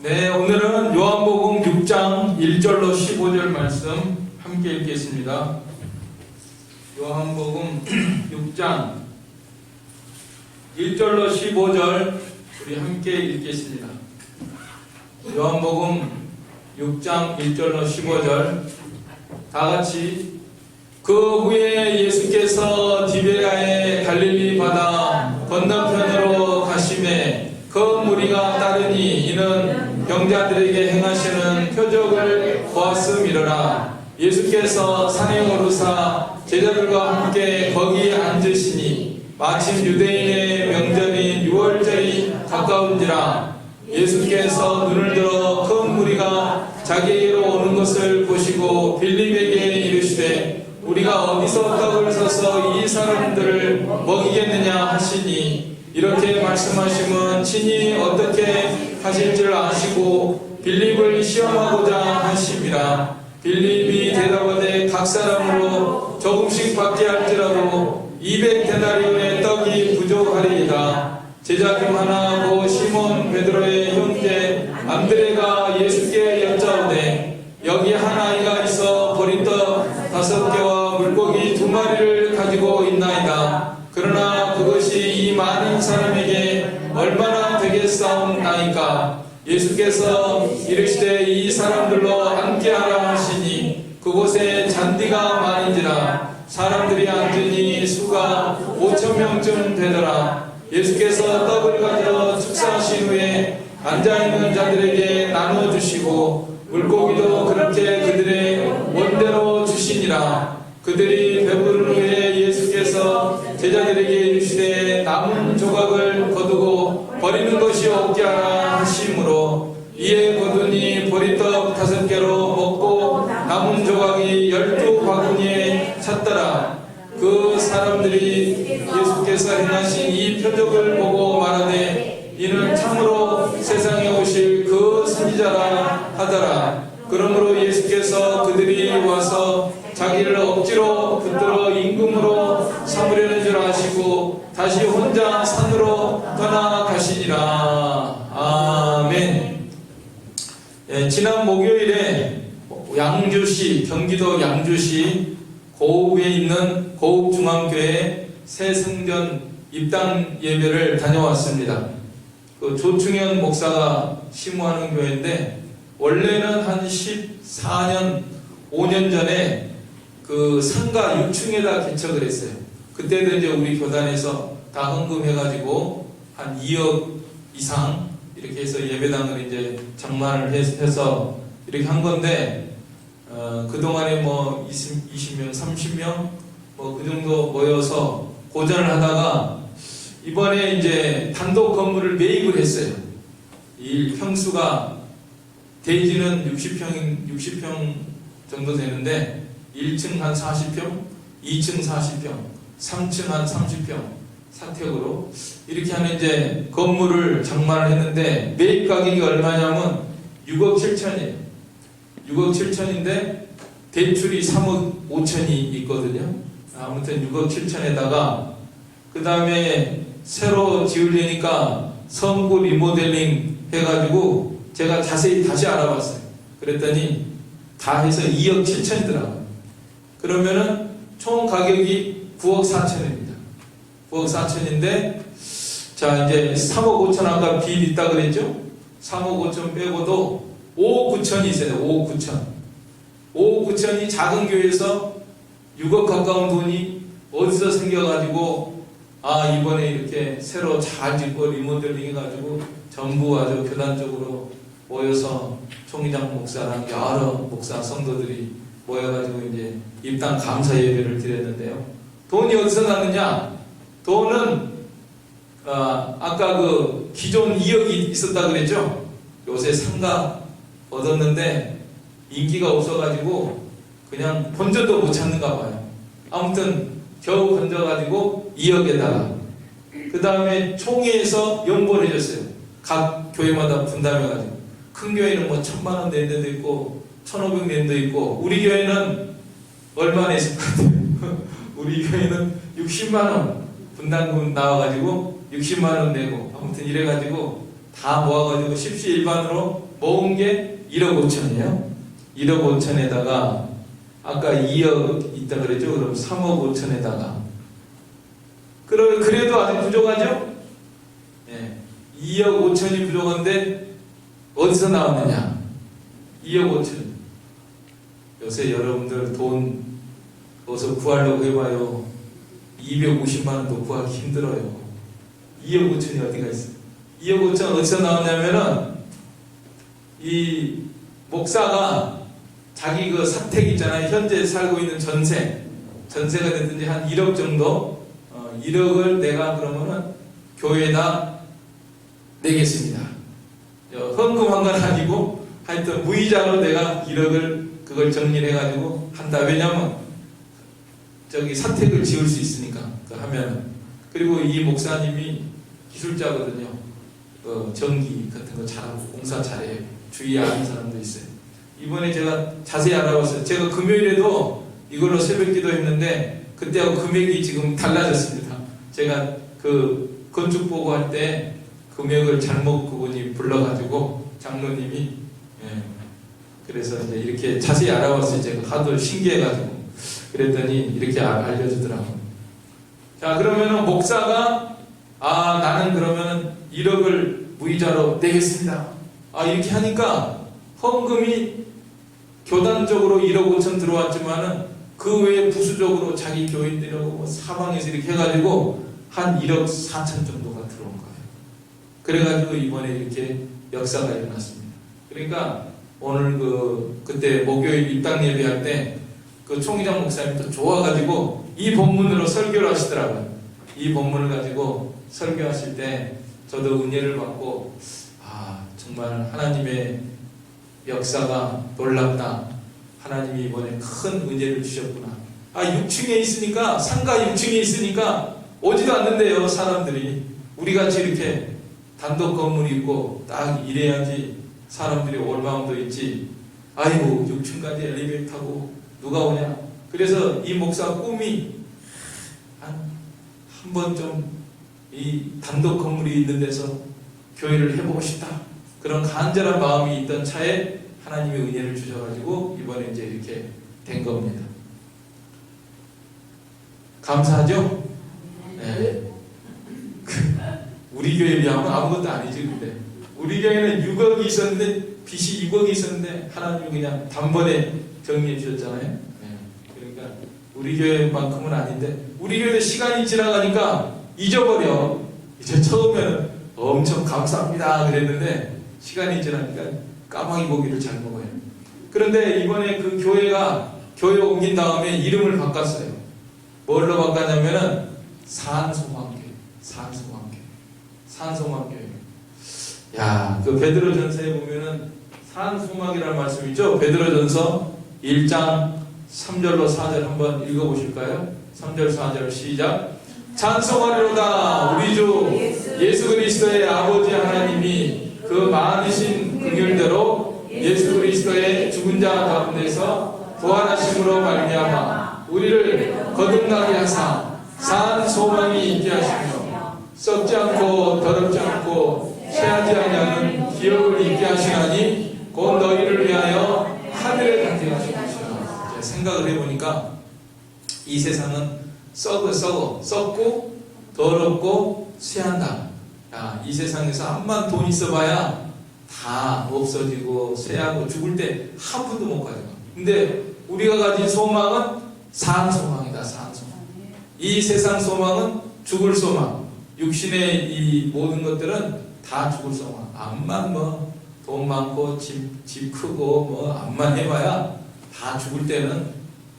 네, 오늘은 요한복음 6장 1절로 15절 말씀 함께 읽겠습니다. 요한복음 6장 1절로 15절 우리 함께 읽겠습니다. 요한복음 6장 1절로 15절 다같이 그 후에 예수께서 디베랴의 갈릴리 바다 건너편으로 가심에 그 무리가 따르니 이는 병자들에게 행하시는 표적을 보았음이로라. 예수께서 산에 오르사 제자들과 함께 거기 앉으시니 마침 유대인의 명절인 유월절이 가까운지라. 예수께서 눈을 들어 큰 무리가 자기에게로 오는 것을 보시고 빌립에게 이르시되 우리가 어디서 떡을 사서 이 사람들을 먹이겠느냐 하시니 이렇게 말씀하심은 친히 어떻게 하실 줄 아시고 빌립을 시험하고자 하심이라. 빌립이 대답하되 각 사람으로 조금씩 받게 할지라도 200데나리온의 떡이 부족하리이다. 제자 중 하나 고 시몬 베드로의 형제 안드레가 예수께 여짜오되 여기 한 아이가 있어 보리떡 5개와 물고기 2마리를 가지고 있나이다. 그러나 그것이 이 많은 사람에게 얼마나 되겠사옵나이까. 예수께서 이르시되 이 사람들로 함께하라 하시니 그곳에 잔디가 많은지라. 사람들이 앉으니 수가 5,000명쯤 되더라. 예수께서 떡을 가져 축사하신 후에 앉아있는 자들에게 나눠주시고 물고기도 그렇게 그들의 원대로 주시니라. 그들이 배부른 후에 예수께서 제자들에게 이르시되 남은 조각을 거두고 버리는 것이 없게 하라 하심으로 이에 거두니 보리떡 5개로 먹고 남은 조각이 12바구니에 찼더라. 그 사람들이 예수께서 행하신 이 표적을 보고 말하되 이는 참으로 세상에 오실 그 선지자라 하더라. 그러므로 예수께서 그들이 와서 자기를 억지로 붙들어 임금으로 삼으려는 줄 아시고 다시 혼자 산으로 떠나가시니라. 아멘. 지난 목요일에 양주시, 경기도 양주시 고읍에 있는 고읍중앙교회 새 성전 입당 예배를 다녀왔습니다. 그 조충현 목사가 심호하는 교회인데 원래는 한 14년, 5년 전에 그 상가 6층에다 개척을 했어요. 그때도 이제 우리 교단에서 다 헌금해가지고 한 2억 이상 이렇게 해서 예배당을 이제 장만을 해서 이렇게 한 건데, 그동안에 뭐 20명, 30명 뭐 그 정도 모여서 고전을 하다가 이번에 이제 단독 건물을 매입을 했어요. 이 평수가 대지는 60평 정도 되는데 1층 한 40평, 2층 40평, 3층 한 30평 사택으로 이렇게 하는 이제 건물을 장만을 했는데 매입 가격이 얼마냐면 6억 7천이에요. 6억 7천인데 대출이 3억 5천이 있거든요. 아무튼 6억 7천에다가 그 다음에 새로 지으려니까 성구 리모델링 해가지고 제가 자세히 다시 알아봤어요. 그랬더니 다 해서 2억 7천이더라고요. 그러면은 총 가격이 9억 4천입니다. 9억 4천인데 자 이제 3억 5천 아까 빚 있다 그랬죠? 3억 5천 빼고도 5억 9천이 있어요. 5억 9천. 5억 9천이 작은 교회에서 6억 가까운 돈이 어디서 생겨가지고 이번에 이렇게 새로 잘 짓고 리모델링 해가지고 전부 아주 교단적으로 모여서 총회장 목사랑 여러 목사 성도들이 모여가지고 이제 입당 감사 예배를 드렸는데요. 돈이 어디서 나느냐? 돈은 아까 그 기존 2억이 있었다 그랬죠? 요새 상가 얻었는데 인기가 없어가지고 그냥 본전도 못 찾는가 봐요. 아무튼 겨우 건져가지고 2억에다가 그 다음에 총회에서 연보를 해줬어요. 각 교회마다 분담해가지고 큰 교회는 뭐 1,000만 원 낸 데도 있고 1,500 낸 데도 있고 우리 교회는 얼마 냈을 것 같아요. 우리 교회는 60만 원 분담금 나와가지고 60만 원 내고 아무튼 이래가지고 다 모아가지고 십시일반으로 모은 게 1억 5천이에요. 1억 5천에다가 아까 2억 있다 그랬죠? 그럼 3억 5천에다가 그래도 아직 부족하죠? 예, 2억 5천이 부족한데 어디서 나왔느냐? 2억 5천. 요새 여러분들 돈 어서 구하려고 해봐요. 250만 원도 구하기 힘들어요. 2억 5천이 어디가 있어요? 2억 5천 어디서 나왔냐면은 이 목사가 자기 그 사택 있잖아요. 현재 살고 있는 전세가 됐든지 한 1억 정도 1억을 내가 그러면은 교회에다 내겠습니다. 헌금한 건 아니고 하여튼 무이자로 내가 1억을 그걸 정리를 해가지고 한다. 왜냐면 저기 사택을 지을 수 있으니까 하면. 그리고 이 목사님이 기술자거든요. 전기 같은 거 잘하고 공사 잘해요. 주위에 아는 사람도 있어요. 이번에 제가 자세히 알아봤어요. 제가 금요일에도 이걸로 새벽 기도 했는데 그때하고 금액이 지금 달라졌습니다. 제가 그 건축 보고할 때 금액을 잘못 그분이 불러가지고 장로님이 그래서 이제 이렇게 자세히 알아봤어요. 제가 하도 신기해가지고 그랬더니 이렇게 알려주더라고요. 자, 그러면은 목사가 나는 그러면은 1억을 무이자로 내겠습니다. 이렇게 하니까 헌금이 교단적으로 1억 5천 들어왔지만은 그 외에 부수적으로 자기 교인들하고 사방에서 이렇게 해가지고 한 1억 4천 정도가 들어온 거예요. 그래가지고 이번에 이렇게 역사가 일어났습니다. 그러니까 오늘 그때 목요일 입당 예배할 때 그 총회장 목사님도 좋아가지고 이 본문으로 설교를 하시더라고요. 이 본문을 가지고 설교하실 때 저도 은혜를 받고 정말 하나님의 역사가 놀랍다. 하나님이 이번에 큰 은혜를 주셨구나. 6층에 있으니까 상가 6층에 있으니까 오지도 않는데요. 사람들이 우리같이 이렇게 단독 건물이 있고 딱 이래야지 사람들이 올 마음도 있지. 아이고 6층까지 엘리베이터 타고 누가 오냐. 그래서 이 목사 꿈이 한 번 좀 이 단독 건물이 있는 데서 교회를 해보고 싶다. 그런 간절한 마음이 있던 차에 하나님의 은혜를 주셔가지고 이번에 이제 이렇게 된 겁니다. 감사하죠? 네. 우리 교회에 비하면 아무것도 아니지. 근데 우리 교회는 6억이 있었는데 빚이 6억이 있었는데 하나님이 그냥 단번에 정리해 주셨잖아요. 네. 그러니까 우리 교회만큼은 아닌데 우리 교회도 시간이 지나가니까 잊어버려. 이제 처음에는 엄청 감사합니다 그랬는데 시간이 지나니까 까마귀 고기를 잘 먹어요. 그런데 이번에 그 교회 옮긴 다음에 이름을 바꿨어요. 뭘로 바꿨냐면은 산소망교회. 야, 그 베드로전서에 보면은 산소망이라는 말씀이 있죠. 베드로전서 1장 3절로 4절 한번 읽어보실까요? 3절 4절 시작. 찬송하리로다. 우리 주 예수 그리스도의 아버지 하나님이 그 많으신 긍휼대로 예수 그리스도의 죽은 자 가운데서 부활하심으로 말미암아 우리를 거듭나게 하사 산 소망이 있게 하시며 썩지 않고 더럽지 않고 체하지 아니하는 기업을 있게 하시나니 곧 너희를 위하여 하늘에 닿게 하신 것이라. 생각을 해보니까 이 세상은 썩고 더럽고 쇠한다. 이 세상에서 암만 돈 있어봐야 다 없어지고 쇠하고 죽을 때 한 푼도 못 가져가. 근데 우리가 가진 소망은 산소망이다. 산소망. 이 세상 소망은 죽을 소망. 육신의 이 모든 것들은 다 죽을 소망. 암만 돈 많고 집 크고 암만 해봐야 다 죽을 때는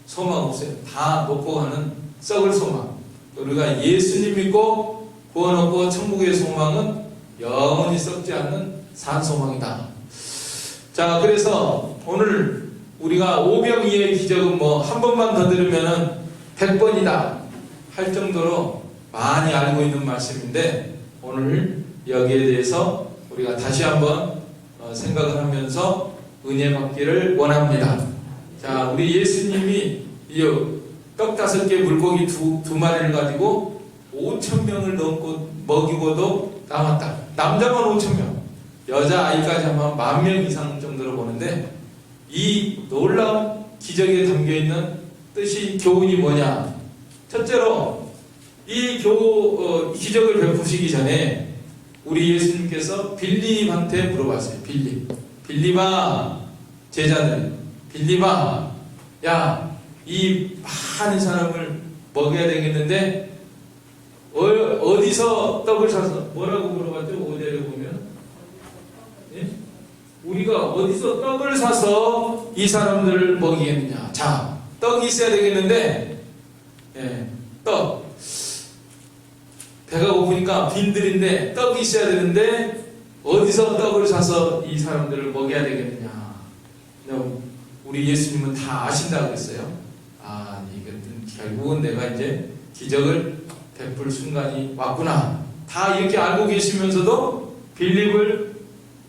소망 없어요. 다 놓고 가는 썩을 소망. 우리가 예수님 믿고 구원 얻고 천국의 소망은 영원히 썩지 않는 산소망이다. 자, 그래서 오늘 우리가 오병이의 기적은 한 번만 더 들으면은 100번이다 할 정도로 많이 알고 있는 말씀인데 오늘 여기에 대해서 우리가 다시 한번 생각을 하면서 은혜 받기를 원합니다. 자, 우리 예수님이 떡 5개 물고기 두 마리를 가지고 5,000명을 넘고 먹이고도 남았다. 남자만 5,000명. 여자아이까지 하면 10,000명 이상 정도로 보는데, 이 놀라운 기적에 담겨있는 뜻이 교훈이 뭐냐? 첫째로 이 기적을 베푸시기 전에 우리 예수님께서 빌립한테 물어봤어요. 빌립아, 제자들, 빌립아, 야, 이 많은 사람을 먹여야 되겠는데 어디서 떡을 사서, 뭐라고 물어봤죠? 5절에 보면, 예? 우리가 어디서 떡을 사서 이 사람들을 먹이겠느냐? 자, 떡이 있어야 되겠는데, 예, 떡. 배가 고프니까 빈들인데 떡이 있어야 되는데 어디서 떡을 사서 이 사람들을 먹여야 되겠느냐? 우리 예수님은 다 아신다고 그랬어요. 아, 이것은 결국은 내가 이제 기적을 베풀 순간이 왔구나. 다 이렇게 알고 계시면서도 빌립을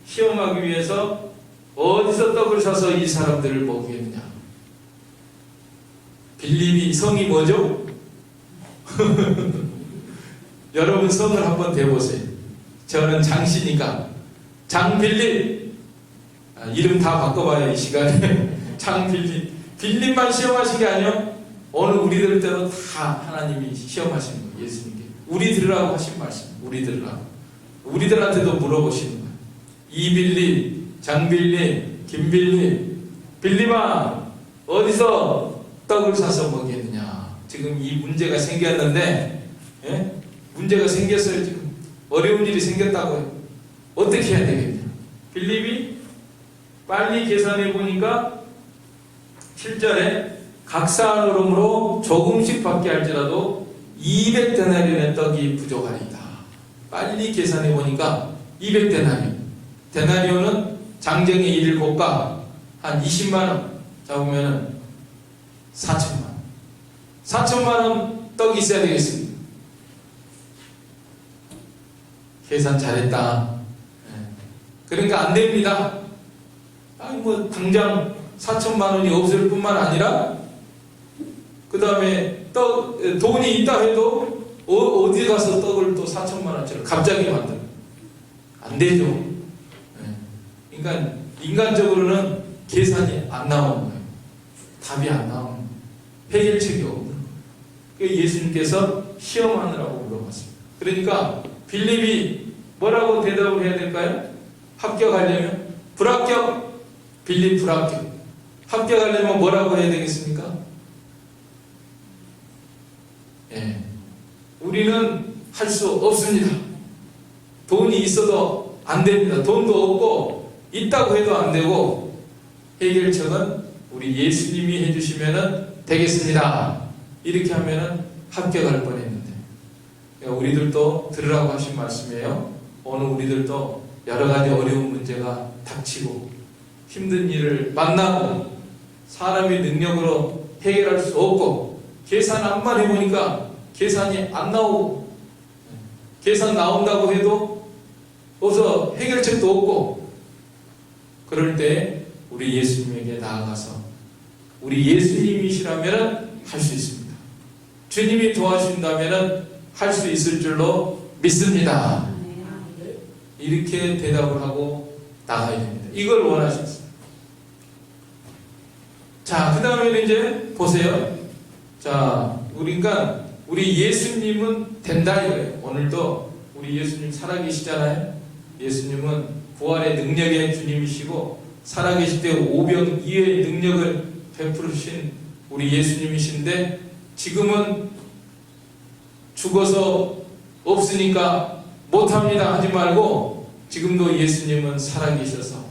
시험하기 위해서 어디서 떡을 사서 이 사람들을 먹이겠느냐? 빌립이 성이 뭐죠? 여러분 성을 한번 대보세요. 저는 장씨니까 장빌립. 이름 다 바꿔봐요, 이 시간에. 장빌립. 빌립만 시험하신 게 아니요, 어느 우리들 때도 다 하나님이 시험하시는 거예요. 예수님께 우리 들으라고 하신 말씀. 우리 들으라고. 우리들한테도 물어보시는 거예요. 이빌립, 장빌립, 김빌립, 빌립아, 어디서 떡을 사서 먹겠느냐? 지금 이 문제가 생겼는데, 예? 문제가 생겼어요. 지금 어려운 일이 생겼다고요. 어떻게 해야 되겠냐? 빌립이 빨리 계산해 보니까 7절에 각 사람으로 조금씩 받게 할지라도 200데나리온의 떡이 부족하리이다. 빨리 계산해 보니까 200데나리온. 데나리온은 장정의 일일 고가 한 20만원 잡으면 4천만원. 4천만원 떡이 있어야 되겠습니다. 계산 잘했다. 그러니까 안 됩니다. 아니 뭐 당장 4천만원이 없을 뿐만 아니라 그 다음에 돈이 있다 해도 어디 가서 떡을 또 4천만원짜리 갑자기 만들어. 안 되죠. 그러니까 인간적으로는 계산이 안 나오는 거예요. 답이 안 나오는 거예요. 해결책이 없는 거예요. 그래서 예수님께서 시험하느라고 물어봤습니다. 그러니까 빌립이 뭐라고 대답을 해야 될까요? 합격하려면? 불합격? 빌립 불합격. 합격하려면 뭐라고 해야 되겠습니까? 예, 우리는 할 수 없습니다. 돈이 있어도 안 됩니다. 돈도 없고 있다고 해도 안 되고 해결책은 우리 예수님이 해주시면 되겠습니다. 이렇게 하면 합격할 뻔했는데, 우리들도 들으라고 하신 말씀이에요. 오늘 우리들도 여러 가지 어려운 문제가 닥치고 힘든 일을 만나고 사람의 능력으로 해결할 수 없고 계산 안만 해보니까 계산이 안 나오고 계산 나온다고 해도 어서 해결책도 없고, 그럴 때 우리 예수님에게 나아가서 우리 예수님이시라면 할 수 있습니다. 주님이 도와주신다면 할 수 있을 줄로 믿습니다. 이렇게 대답을 하고 나가야 됩니다. 이걸 원하셨어요. 자, 그 다음에는 이제 보세요. 자, 우리 예수님은 된다 이거예요. 오늘도 우리 예수님 살아계시잖아요. 예수님은 부활의 능력의 주님이시고 살아계실 때 오병 이어의 능력을 베푸신 우리 예수님이신데, 지금은 죽어서 없으니까 못합니다 하지 말고 지금도 예수님은 살아계셔서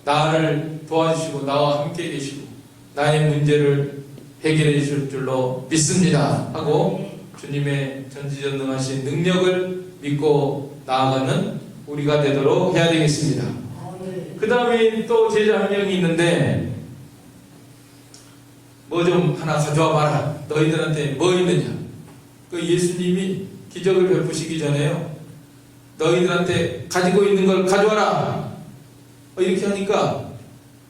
나를 도와주시고 나와 함께 계시고 나의 문제를 해결해 주실 줄로 믿습니다 하고 주님의 전지전능하신 능력을 믿고 나아가는 우리가 되도록 해야 되겠습니다. 그 다음에 또 제자 한 명이 있는데, 뭐 좀 하나 가져와 봐라. 너희들한테 뭐 있느냐? 그 예수님이 기적을 베푸시기 전에요, 너희들한테 가지고 있는 걸 가져와라. 이렇게 하니까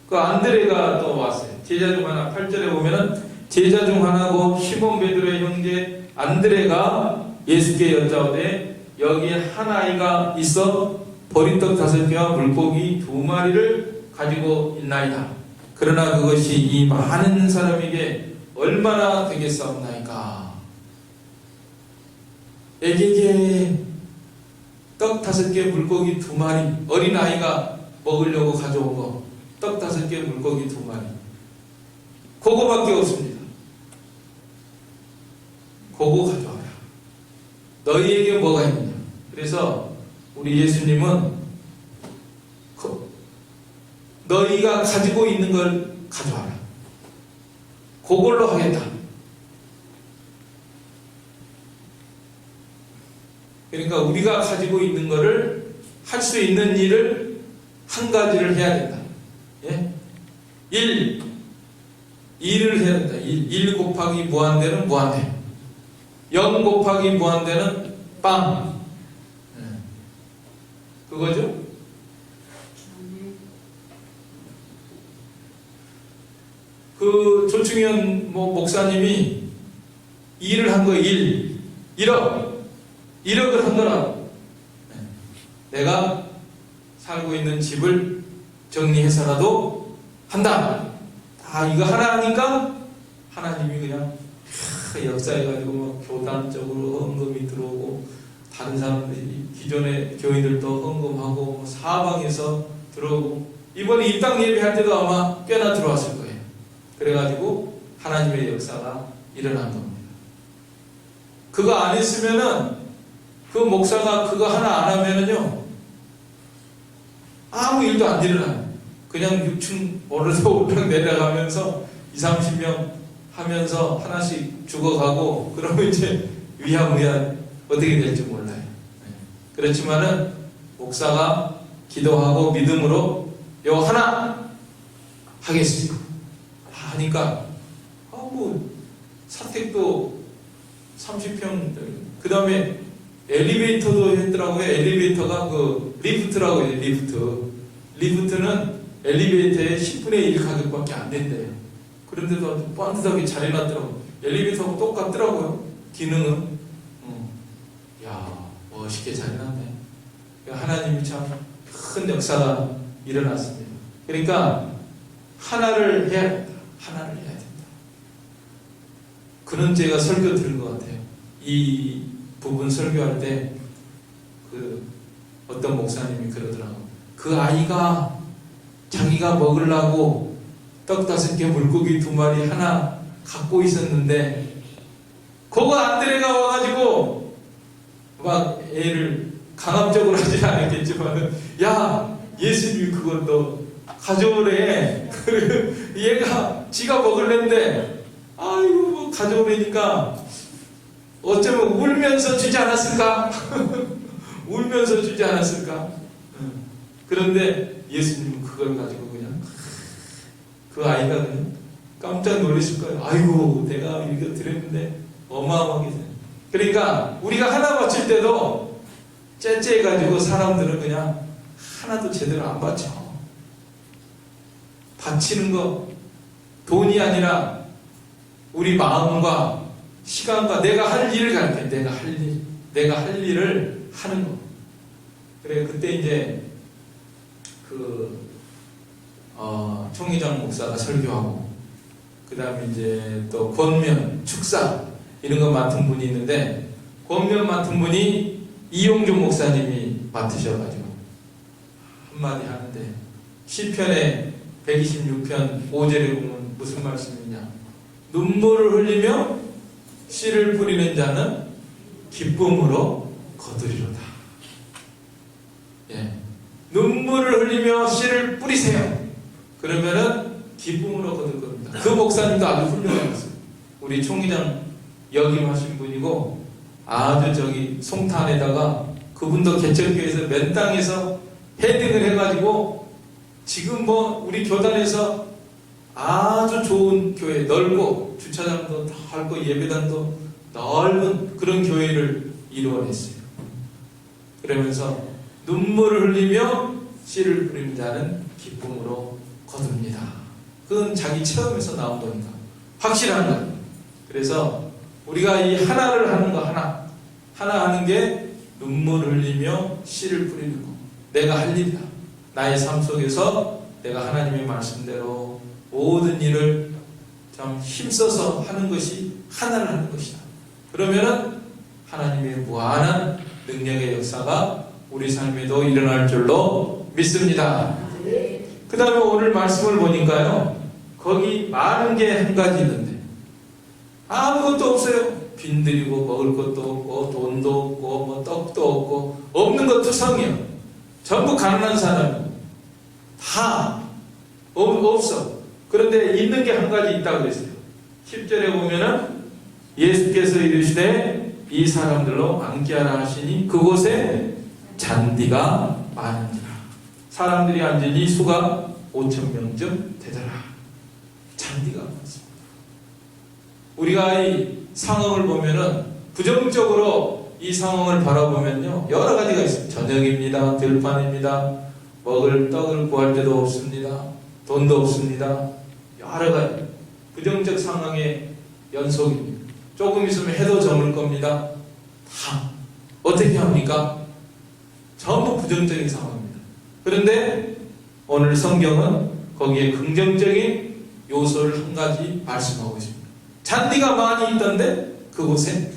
그 안드레가 또 왔어요. 제자 중 하나, 8절에 보면은 제자 중 하나고 시몬 베드로의 형제 안드레가 예수께 여짜오되 여기에 한 아이가 있어 버린 떡 5개와 물고기 2마리를 가지고 있나이다. 그러나 그것이 이 많은 사람에게 얼마나 되겠사옵나이까. 애기에게 떡 5개, 물고기 2마리, 어린아이가 먹으려고 가져온 거, 떡 5개, 물고기 2마리. 그거밖에 없습니다. 그거 가져와라. 너희에게 뭐가 있느냐. 그래서 우리 예수님은 너희가 가지고 있는 걸 가져와라. 그걸로 하겠다. 그러니까 우리가 가지고 있는 거를 할 수 있는 일을 한 가지를 해야 된다. 예? 1을 해야 된다. 1 곱하기 무한대는 무한대. 0 곱하기 무한대는 빵. 그거죠? 그 조충현 목사님이 일을 한 거예요. 1억을 한 거라고. 내가 살고 있는 집을 정리해서라도 한다. 다 이거 하나 하니까 하나님이 그냥 역사해가지고 막 교단적으로 헌금이 들어오고, 다른 사람들이 기존의 교인들도 헌금하고, 사방에서 들어오고, 이번에 입당 예배할 때도 아마 꽤나 들어왔을 거예요. 그래가지고 하나님의 역사가 일어난 겁니다. 그거 안 했으면은, 그 목사가 그거 하나 안 하면은요, 아무 일도 안 일어나요. 그냥 6층 오르락 내려가면서 20-30명 하면서 하나씩 죽어가고, 그러면 이제 위야무야 어떻게 될지 몰라요. 그렇지만은 목사가 기도하고 믿음으로 요 하나 하겠습니다 하니까, 사택도 30평, 그 다음에 엘리베이터도 했더라고요. 엘리베이터가 그 리프트라고 해요. 리프트는 엘리베이터의 10분의 1 가격밖에 안 된대요. 그런데도 뻔듯하게 잘 해놨더라고요. 엘리베이터하고 똑같더라고요. 기능은. 야, 멋있게 잘 해놨네. 하나님이 참 큰 역사가 일어났습니다. 그러니까 하나를 해야 된다. 하나를 해야 된다. 그런 제가 설교 들은 것 같아요. 이 부분 설교할 때 어떤 목사님이 그러더라고요. 그 아이가 자기가 먹으려고 떡 5개, 물고기 2마리 하나 갖고 있었는데, 그거 안 데려가 와가지고 막 애를 강압적으로 하지 않았겠지만, 야, 예수님이 그걸 너 가져오래. 얘가 지가 먹을랜데, 아이고 가져오래니까 어쩌면 울면서 주지 않았을까? 울면서 주지 않았을까? 그런데 예수님은 그걸 가지고 그냥, 그 아이가 그냥 깜짝 놀랐을 거예요. 아이고, 내가 이거 드렸는데 어마어마하게. 그러니까 우리가 하나 바칠 때도 째째해가지고 사람들은 그냥 하나도 제대로 안 바쳐. 바치는 거 돈이 아니라 우리 마음과 시간과 내가 할 일을 가르쳐. 내가 할 일을 하는 거. 그래, 그때 이제 총회장 목사가 설교하고, 그 다음에 이제 또 권면, 축사 이런 거 맡은 분이 있는데, 권면 맡은 분이 이용준 목사님이 맡으셔가지고 한마디 하는데, 시편의 126편 5절에 보면 무슨 말씀이냐. 눈물을 흘리며 씨를 뿌리는 자는 기쁨으로 거두리로다. 예. 눈물을 흘리며 씨를 뿌리세요. 그러면은 기쁨으로 거둘 겁니다. 그 목사님도 아주 훌륭했어요. 우리 총회장 역임하신 분이고, 아주 송탄에다가 그분도 개척교회에서 맨 땅에서 헤딩을 해가지고 지금 우리 교단에서 아주 좋은 교회, 넓고 주차장도 넓고 예배당도 넓은 그런 교회를 이루어냈어요. 그러면서 눈물을 흘리며 씨를 뿌리는 자는 기쁨으로 거둡니다. 그건 자기 체험에서 나온 거니까 확실한 거예요. 그래서 우리가 이 하나를 하는 거, 하나 하는 게 눈물을 흘리며 씨를 뿌리는 거. 내가 할 일이다. 나의 삶 속에서 내가 하나님의 말씀대로 모든 일을 참 힘써서 하는 것이 하나를 하는 것이다. 그러면은 하나님의 무한한 능력의 역사가 우리 삶에도 일어날 줄로 믿습니다. 그 다음에 오늘 말씀을 보니까요, 거기 많은 게 한 가지 있는데 아무것도 없어요. 빈들이고 먹을 것도 없고 돈도 없고 뭐 떡도 없고 없는 것 투성이요. 전부 가난한 사람이요. 다 없어. 그런데 있는 게 한 가지 있다고 그랬어요. 10절에 보면은 예수께서 이르시되 이 사람들로 앉게하라 하시니 그곳에 잔디가 많으니라. 사람들이 앉으니 수가 5,000명쯤 되더라. 잔디가 많습니다. 우리가 이 상황을 보면은 부정적으로 이 상황을 바라보면요, 여러 가지가 있습니다. 저녁입니다. 들판입니다. 먹을 떡을 구할 데도 없습니다. 돈도 없습니다. 여러 가지 부정적 상황의 연속입니다. 조금 있으면 해도 저물 겁니다. 다 어떻게 합니까? 전부 부정적인 상황입니다. 그런데 오늘 성경은 거기에 긍정적인 요소를 한 가지 말씀하고 있습니다. 잔디가 많이 있던데 그곳에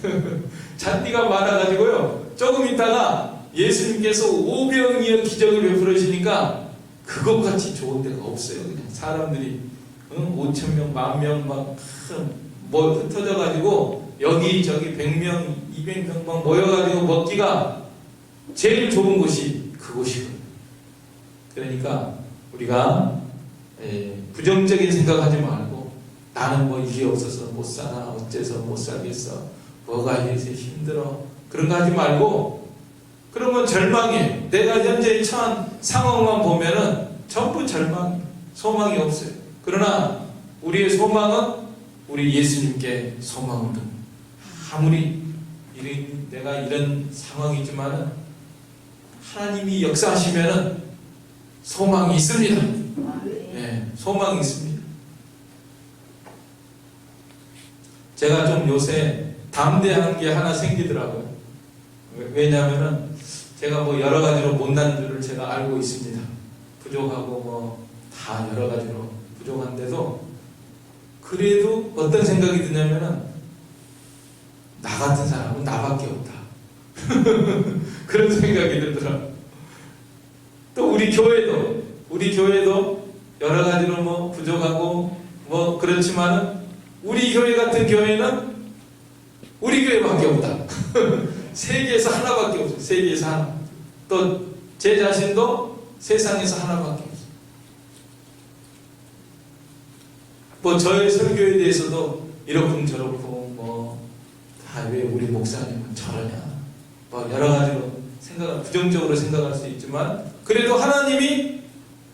잔디가 많아가지고요, 조금 있다가 예수님께서 오병이어 기적을 베풀으시니까 그것같이 좋은 데가 없어요. 그냥 사람들이 5,000명, 10,000명 막 뭐 흩어져가지고 여기저기 100명, 200명 막 모여가지고 먹기가 제일 좋은 곳이 그곳이거든요. 그러니까 우리가 부정적인 생각하지 말고 나는 뭐 일이 없어서 못 사나, 어째서 못 살겠어, 뭐가 이래서 힘들어, 그런 거 하지 말고, 그러면 절망해. 내가 현재 처한 상황만 보면은 전부 절망, 소망이 없어요. 그러나 우리의 소망은 우리 예수님께 소망을 둡니다. 아무리 내가 이런 상황이지만은 하나님이 역사하시면은 소망이 있습니다. 네, 소망이 있습니다. 제가 좀 요새 담대한 게 하나 생기더라고요. 왜냐하면은 제가 뭐 여러 가지로 못난 줄을 제가 알고 있습니다. 부족하고 뭐 다 여러 가지로 부족한데도 그래도 어떤 생각이 드냐면은 나 같은 사람은 나밖에 없다. 그런 생각이 들더라고요. 또 우리 교회도 여러 가지로 뭐 부족하고 뭐 그렇지만은 우리 교회 같은 교회는 우리 교회밖에 없다. 세계에서 하나밖에 없어요. 세계에서 하나. 또 제 자신도 세상에서 하나밖에 없어요. 뭐 저의 설교에 대해서도 이렇고 저렇고 뭐 다 왜 우리 목사님은 저러냐, 뭐 여러 가지로 부정적으로 생각할 수 있지만, 그래도 하나님이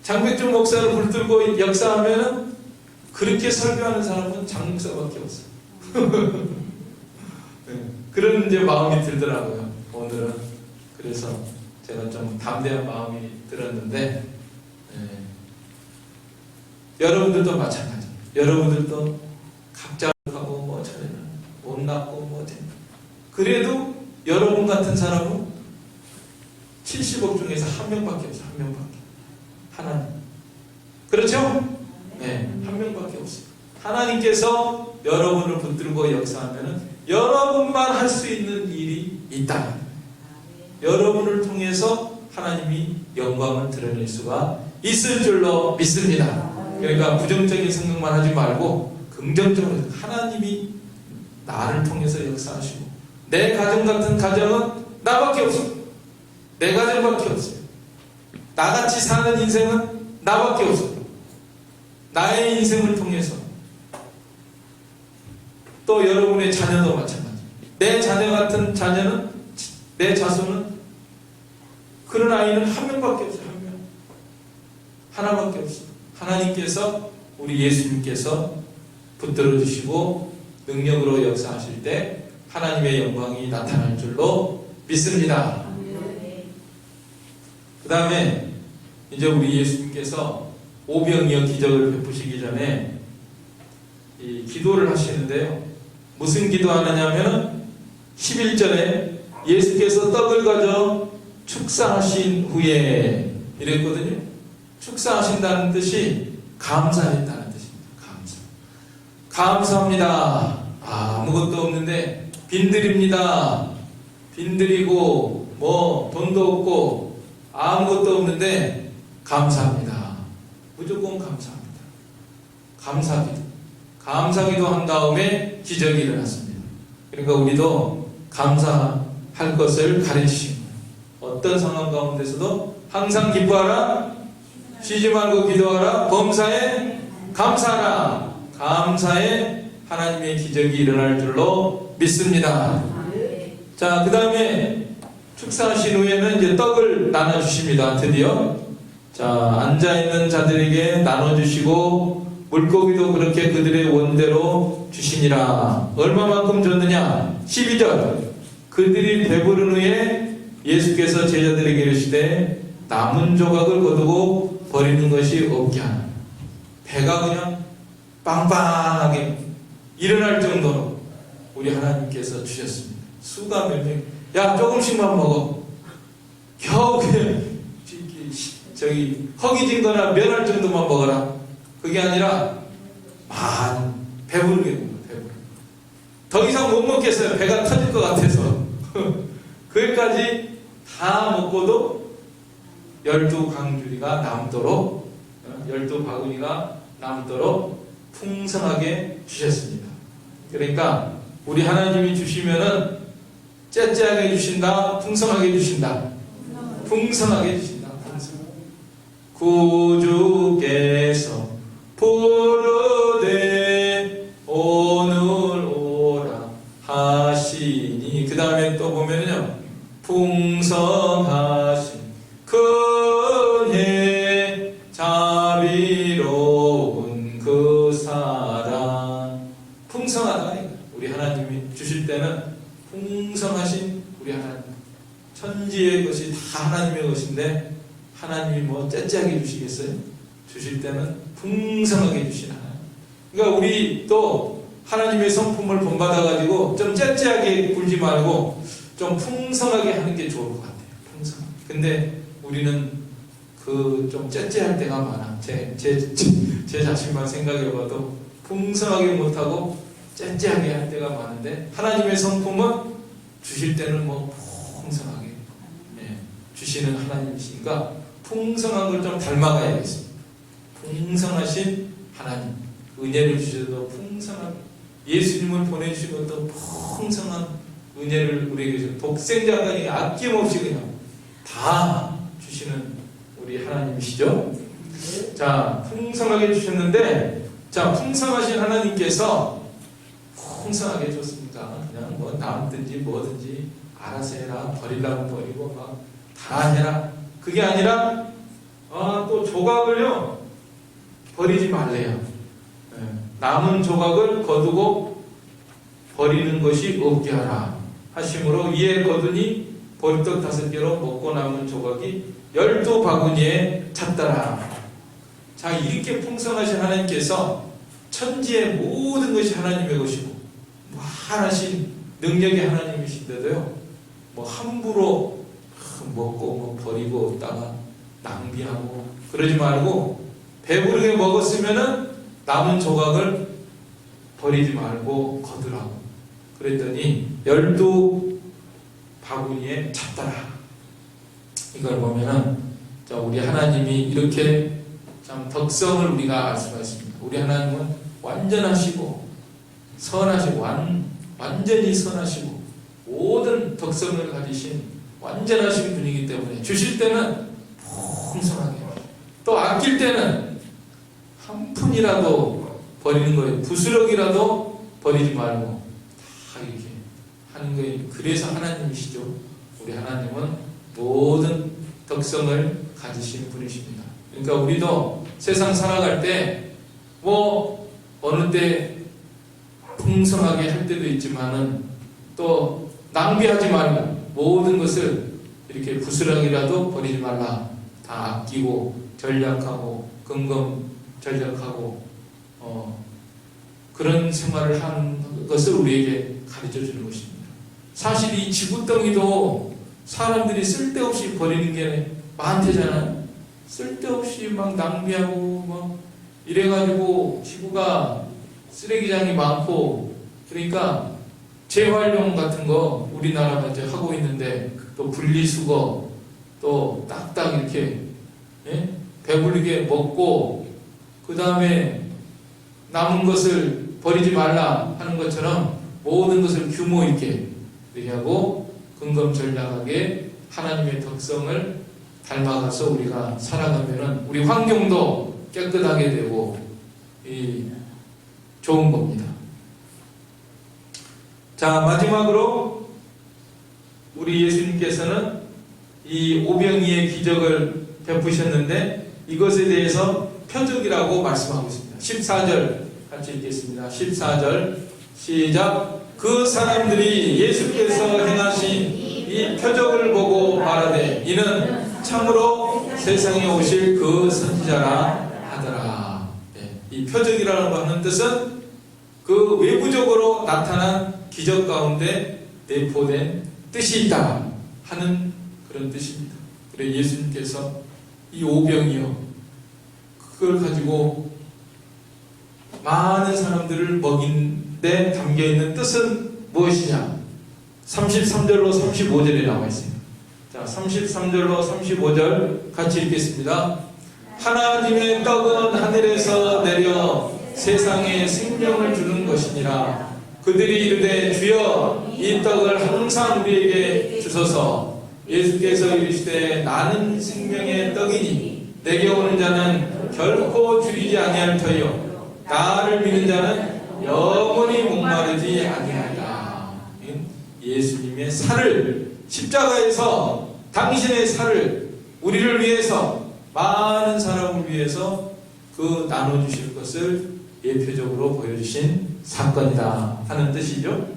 장백준 목사를 붙들고 역사하면은 그렇게 설교하는 사람은 장 목사밖에 없어요. 네, 그런 이제 마음이 들더라고요. 오늘은 그래서 제가 좀 담대한 마음이 들었는데, 여러분들도 마찬가지. 여러분들도 각자 하고 뭐 저래는 못났고 뭐 된다. 그래도 여러분 같은 사람은 70억 중에서 한 명밖에 없어요. 한 명밖에. 하나님. 그렇죠? 네, 한 명밖에 없어요. 하나님께서 여러분을 붙들고 역사하면은 여러분만 할 수 있는 일이 있다. 여러분을 통해서 하나님이 영광을 드러낼 수가 있을 줄로 믿습니다. 그러니까 부정적인 생각만 하지 말고 긍정적으로 하나님이 나를 통해서 역사하시고, 내 가정 같은 가정은 나밖에 없어. 내 가정밖에 없어요. 나같이 사는 인생은 나밖에 없어. 나의 인생을 통해서. 또 여러분의 자녀도 마찬가지. 내 자녀 같은 자녀는, 내 자손은, 그런 아이는 한 명밖에 없어요. 한 명. 하나밖에 없어요. 하나님께서, 우리 예수님께서 붙들어 주시고 능력으로 역사하실 때 하나님의 영광이 나타날 줄로 믿습니다. 그 다음에 이제 우리 예수님께서 오병이어 기적을 베푸시기 전에 이 기도를 하시는데요. 무슨 기도하느냐면 11절에 예수께서 떡을 가져 축사하신 후에 이랬거든요. 축사하신다는 뜻이 감사했다는 뜻입니다. 감사합니다. 아무것도 없는데 빈들입니다. 빈들이고 뭐 돈도 없고 아무것도 없는데 감사합니다. 무조건 감사합니다. 감사기도 한 다음에 기적이 일어났습니다. 그러니까 우리도 감사할 것을 가르치신 거예요. 어떤 상황 가운데서도 항상 기뻐하라, 쉬지 말고 기도하라, 범사에 감사하라. 감사에 하나님의 기적이 일어날 줄로 믿습니다. 자, 그 다음에 축사하신 후에는 이제 떡을 나눠주십니다. 드디어. 자, 앉아있는 자들에게 나눠주시고 물고기도 그렇게 그들의 원대로 주시니라. 얼마만큼 줬느냐? 12절. 그들이 배부른 후에 예수께서 제자들에게 이르시되 남은 조각을 거두고 버리는 것이 없게 하라. 배가 그냥 빵빵하게 일어날 정도로 우리 하나님께서 주셨습니다. 수가 몇 명, 야 조금씩만 먹어. 겨우 그냥 저기 허기진 거나 면할 정도만 먹어라. 그게 아니라 배부르게 먹어요. 배부르게. 더 이상 못 먹겠어요. 배가 터질 것 같아서. 거기까지 다 먹고도 12강주리가 남도록 12바구니가 남도록 풍성하게 주셨습니다. 그러니까 우리 하나님이 주시면은 째째하게 주신다, 풍성하게 주신다. 풍성하게 주신다. 구주께서 부르되 오늘 오라 하시니, 그 다음에 또 보면요, 풍성하신 큰혜 자비로운 그 사랑. 풍성하다. 우리 하나님이 주실 때는 풍성하신 우리 하나님, 천지의 것이 다 하나님의 것인데 하나님이 뭐 째째하게 주시겠어요? 주실 때는 풍성하게 주시나. 그러니까 우리 또 하나님의 성품을 본받아가지고 좀 째째하게 굴지 말고 좀 풍성하게 하는 게 좋을 것 같아요. 풍성하게. 근데 우리는 그 좀 째째할 때가 많아. 제 자신만 생각해봐도 풍성하게 못하고 째째하게 할 때가 많은데, 하나님의 성품은 주실 때는 뭐 풍성하게 주시는 하나님이시니까 풍성한 걸 좀 닮아가야겠습니다. 풍성하신 하나님, 은혜를 주셔도 풍성한, 예수님을 보내주신 것도 풍성한 은혜를 우리에게 주시고 독생자가 아낌없이 그냥 다 주시는 우리 하나님이시죠. 자, 풍성하게 주셨는데, 자, 풍성하신 하나님께서 풍성하게 줬습니까? 그냥 뭐 남든지 뭐든지 알아서 해라, 버리려면 버리고 막 다 해라. 그게 아니라 또 조각을요 버리지 말래요. 남은 조각을 거두고 버리는 것이 없게 하라 하심으로, 이에 거두니 보리떡 5개로 먹고 남은 조각이 12바구니에 찼더라. 자, 이렇게 풍성하신 하나님께서 천지의 모든 것이 하나님의 것이고 무한하신 능력의 하나님이신데도요, 뭐 함부로 먹고 뭐 버리고 없다가 낭비하고 그러지 말고, 배부르게 먹었으면은 남은 조각을 버리지 말고 거두라고 그랬더니 12바구니에 찼더라. 이걸 보면은 우리 하나님이 이렇게 참 덕성을 우리가 알 수가 있습니다. 우리 하나님은 완전하시고 선하시고 완전히 선하시고 모든 덕성을 가지신 완전하신 분이기 때문에 주실 때는 풍성하게, 또 아낄 때는 한 푼이라도 버리는 거예요. 부스럭이라도 버리지 말고 다 이렇게 하는 거예요. 그래서 하나님이시죠. 우리 하나님은 모든 덕성을 가지신 분이십니다. 그러니까 우리도 세상 살아갈 때 뭐 어느 때 풍성하게 할 때도 있지만은 또 낭비하지 말고 모든 것을 이렇게 부스럭이라도 버리지 말라. 다 아끼고 전략하고 근검 전략하고 그런 생활을 한 것을 우리에게 가르쳐 주는 것입니다. 사실 이 지구덩이도 사람들이 쓸데없이 버리는 게 많대잖아요. 쓸데없이 막 낭비하고 막 이래가지고 지구가 쓰레기장이 많고, 그러니까 재활용 같은 거 우리나라가 이제 하고 있는데, 또 분리수거 또 딱딱 이렇게 배불리게 먹고, 그 다음에 남은 것을 버리지 말라 하는 것처럼 모든 것을 규모 있게 이렇게 하고 근검절약하게 하나님의 덕성을 닮아가서 우리가 살아가면은 우리 환경도 깨끗하게 되고 좋은 겁니다. 자, 마지막으로 우리 예수님께서는 이 오병이의 기적을 베푸셨는데 이것에 대해서 표적이라고 말씀하고 있습니다. 14절 같이 읽겠습니다. 14절 시작. 그 사람들이 예수께서 행하신 이 표적을 보고 말하되 이는 참으로 세상에 오실 그 선지자라 하더라. 이 표적이라고 하는 뜻은 그 외부적으로 나타난 기적 가운데 내포된 뜻이 있다 하는 그런 뜻입니다. 그래서 예수님께서 이 오병이요, 그걸 가지고 많은 사람들을 먹인 데 담겨있는 뜻은 무엇이냐? 33절로 35절에 나와 있습니다. 자, 33절로 35절 같이 읽겠습니다. 하나님의 떡은 하늘에서 내려 세상에 생명을 주는 것이니라. 그들이 이르되 주여 이 떡을 항상 우리에게 주소서. 예수께서 이르시되 나는 생명의 떡이니 내게 오는 자는 결코 줄이지 아니할 터이요 나를 믿는 자는 영원히 목마르지 아니하리라. 예수님의 살을, 십자가에서 당신의 살을 우리를 위해서, 많은 사람을 위해서 그 나눠주실 것을 예표적으로 보여주신 사건이다 하는 뜻이죠.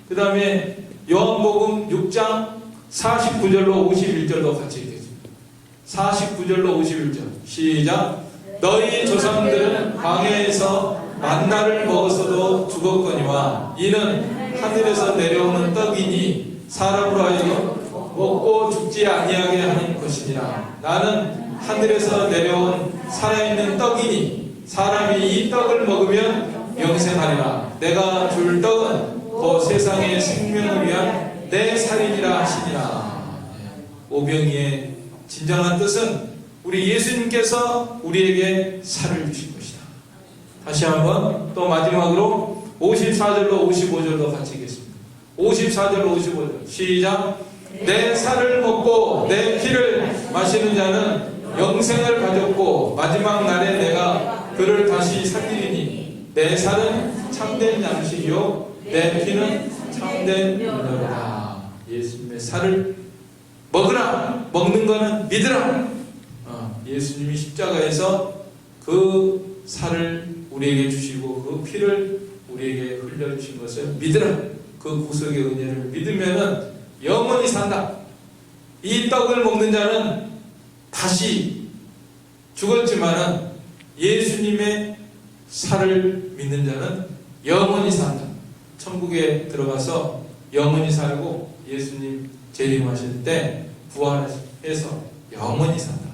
그 다음에 요한복음 6장 49절로 51절도 같이 읽겠습니다. 49절로 51절 시작. 너희 조상들은 광야에서 만나를 먹었어도 죽었거니와 이는 하늘에서 내려오는 떡이니 사람으로 하여금 먹고 죽지 아니하게 하는 것이니라. 나는 하늘에서 내려온 살아있는 떡이니 사람이 이 떡을 먹으면 영생하리라. 내가 줄 떡은 그 세상의 생명을 위한 내 살이니라 하시니라. 오병이의 진정한 뜻은 우리 예수님께서 우리에게 살을 주신 것이다. 다시 한번 또 마지막으로 54절로 55절도 같이 읽겠습니다. 54절로 55절 시작. 내 살을 먹고 내 피를 마시는 자는 영생을 가졌고 마지막 날에 내가 그를 다시 살리리니 내 살은 참된 양식이요 내 피는 참된 은혜로다. 예수님의 살을 먹으라. 먹는 거는 믿으라. 예수님이 십자가에서 그 살을 우리에게 주시고 그 피를 우리에게 흘려주신 것을 믿으라. 그 구속의 은혜를 믿으면은 영원히 산다. 이 떡을 먹는 자는 다시 죽었지만은 예수님의 살을 믿는 자는 영원히 산다. 천국에 들어가서 영원히 살고 예수님 재림하실 때 부활해서 영원히 산다.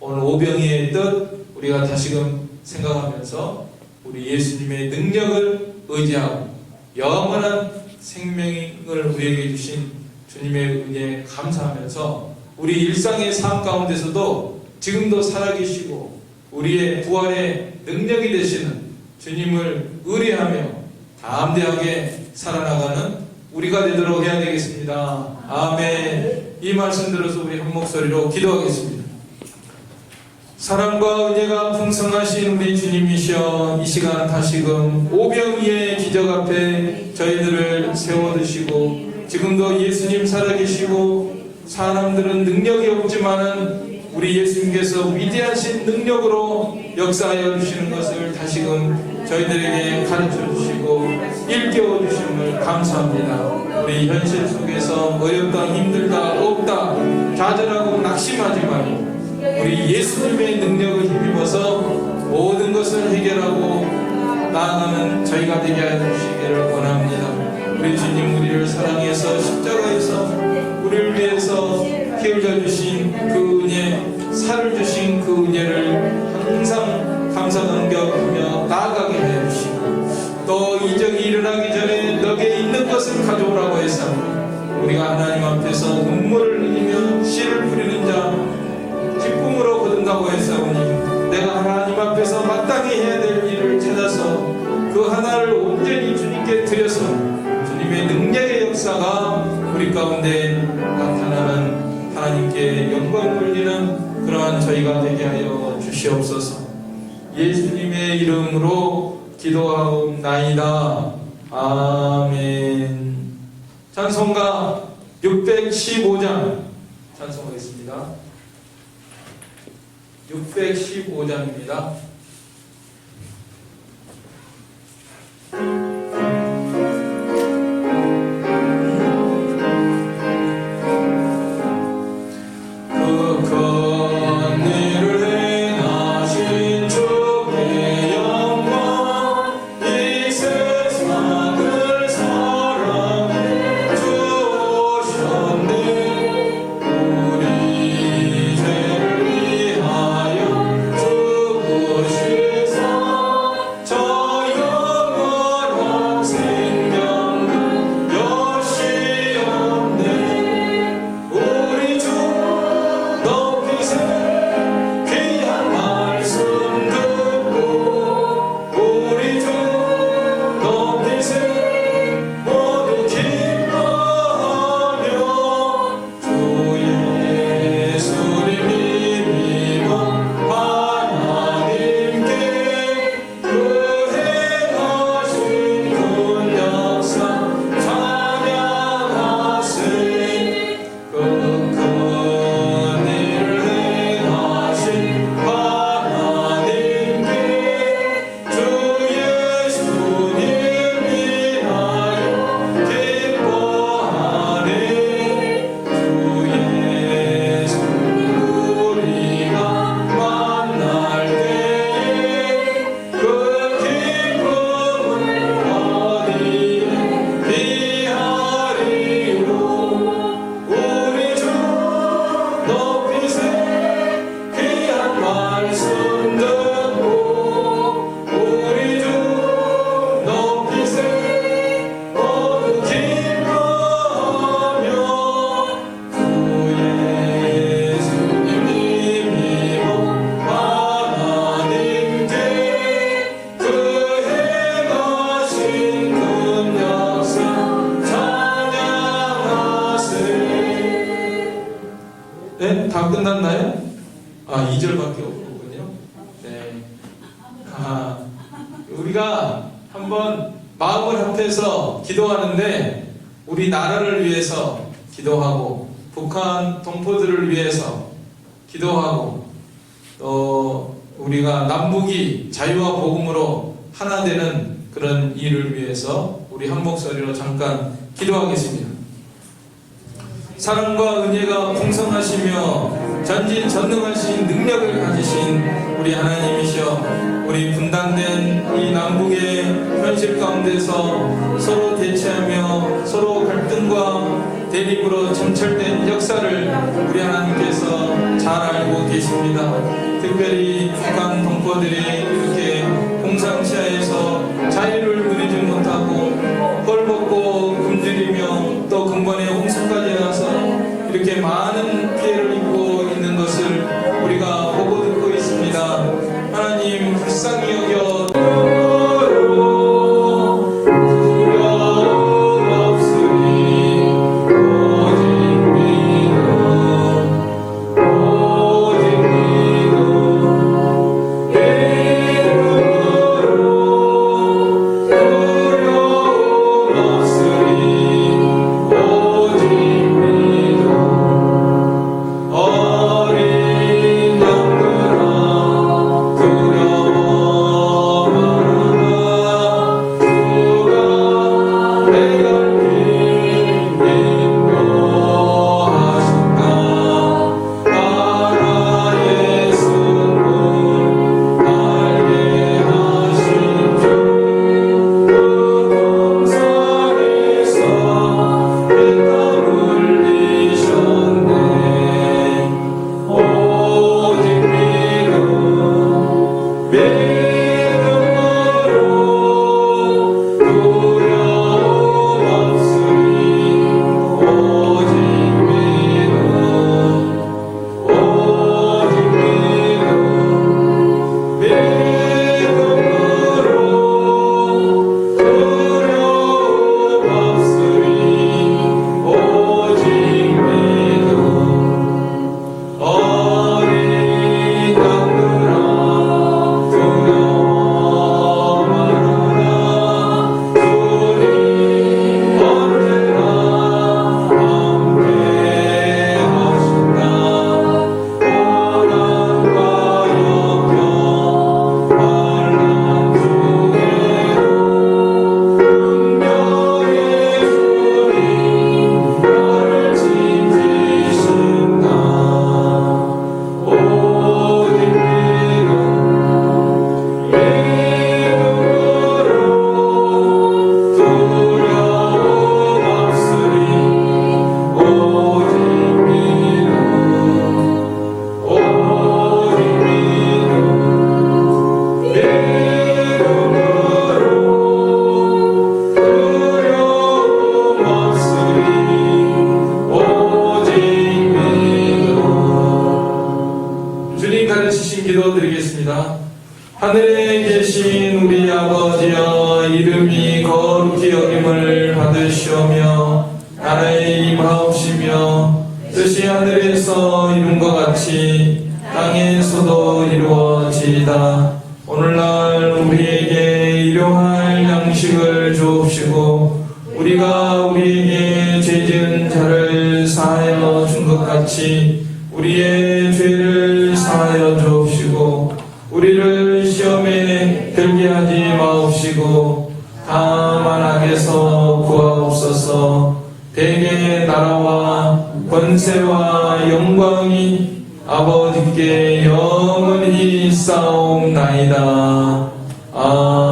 오늘 오병이의 뜻 우리가 다시금 생각하면서 우리 예수님의 능력을 의지하고 영원한 생명을 우리에게 주신 주님의 은혜에 감사하면서 우리 일상의 삶 가운데서도 지금도 살아계시고 우리의 부활의 능력이 되시는 주님을 의뢰하며 담대하게 살아나가는 우리가 되도록 해야 되겠습니다. 아멘. 이 말씀 들어서 우리 한 목소리로 기도하겠습니다. 사랑과 은혜가 풍성하신 우리 주님이시여, 이 시간 다시금 오병이의 기적 앞에 저희들을 세워두시고 지금도 예수님 살아계시고 사람들은 능력이 없지만은 우리 예수님께서 위대하신 능력으로 역사하여 주시는 것을 다시금 저희들에게 가르쳐 주시고 일깨워 주심을 감사합니다. 우리 현실 속에서 어렵다, 힘들다, 없다, 좌절하고 낙심하지 말고 우리 예수님의 능력을 힘입어서 모든 것을 해결하고 나아가는 저희가 되게 하시기를 원합니다. 우리 주님 우리를 사랑해서 십자가에서 우리를 위해서 피 흘려 주신 그 은혜, 살을 주신 그 은혜를 항상 감사 감격하며 나아가게 해 주시고, 또 이적이 일어나기 전에 너게 있는 것을 가져오라고 해서 우리가 하나님 앞에서 눈물을 흘리며 씨를 뿌리는 자 기쁨으로 거둔다고 했사오니, 내가 하나님 앞에서 마땅히 해야 될 일을 찾아서 그 하나를 온전히 주님께 드려서 주님의 능력의 역사가 우리 가운데 나타나는 하나님께 영광 돌리는 그러한 저희가 되게 하여 주시옵소서. 예수님의 이름으로 기도하옵나이다. 아멘. 찬송가 615장 찬송하겠습니다. 615장입니다. 네? 다 끝났나요? 2절밖에 없군요. 네. 우리가 한번 마음을 합해서 기도하는데, 우리 나라를 위해서 기도하고, 북한 동포들을 위해서 기도하고, 또 우리가 남북이 자유와 복음으로 하나 되는 그런 일을 위해서 우리 한 목소리로 잠깐 기도하겠습니다. 사랑과 은혜가 풍성하시며 전지전능하신 능력을 가지신 우리 하나님이시여, 우리 분단된 이 남북의 현실 가운데서 서로 대치하며 서로 갈등과 대립으로 점철된 역사를 우리 하나님께서 잘 알고 계십니다. 특별히 북한 동포들이 이렇게 공산치하에서 자유를 누리지 못하고 헐벗고 굶주리며 또 근본에 홍수까지 나서 이렇게 많은 피해를 입고 있는 것을 우리가 보고 듣고 있습니다. 하나님 불쌍히 여겨 어린 양들아 두려워 하늘에 계신 우리 아버지여, 이름이 거룩히 여김을 받으시오며 나라의 임하옵시며 뜻이 하늘에서 이룬 것 같이 땅에서도 이루어지이다. 오늘날 우리에게 일용할 양식을 주옵시고 우리가 우리에게 죄 지은 자를 사하여 준 것 같이 우리의 죄를 사하여 주옵시고 우리를 시험에 들게 하지 마옵시고 다만 악에서 구하옵소서. 대개 나라와 권세와 영광이 아버지께 영원히 쌓옵나이다. 아멘.